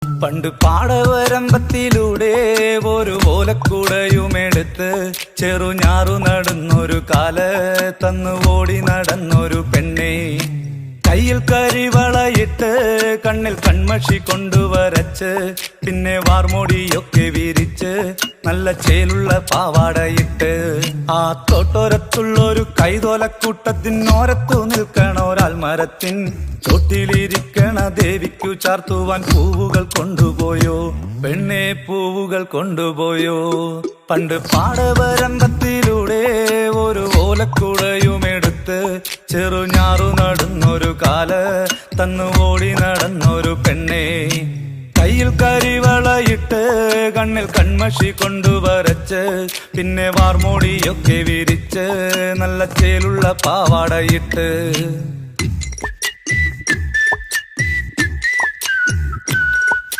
പണ്ട് പാടവരമ്പത്തിലൂടെ ഒരു ഓലക്കുടയുമെടുത്ത് ചെറുഞാറു നടന്നൊരു കാല് തന്നു ഓടി നടന്നൊരു പെണ്ണെ. കയ്യിൽ കരിവളയിട്ട് കണ്ണിൽ കൺമഷി കൊണ്ടുവരച്ച് പിന്നെ വാർമോടിയൊക്കെ വിരിച്ച് നല്ല ചേലുള്ള പാവാടയിട്ട് ആ തോട്ടോരത്തുള്ളൊരു കൈതോലക്കൂട്ടത്തിനോരത്തു നിൽക്കണൊരാൽമരത്തിൻ ചോട്ടിലിരിക്കണ ദേവിക്കു ചാർത്തുവാൻ പൂവുകൾ കൊണ്ടുപോയോ പെണ്ണെ, പൂവുകൾ കൊണ്ടുപോയോ. പണ്ട് പാടവരമ്പത്തിലൂടെ ഒരു ഓലക്കുടയുമെടുത്ത് ചെറുഞാറു നടന്നൊരു കാല് തന്നു ഓടി നടന്നൊരു പെണ്ണെ. കയ്യിൽ കരിവളയിട്ട് കണ്ണിൽ കൺമഷി കൊണ്ടുവരച്ച് പിന്നെ വാർമോടിയൊക്കെ വിരിച്ച് നല്ല ചേലുള്ള പാവാടയിട്ട്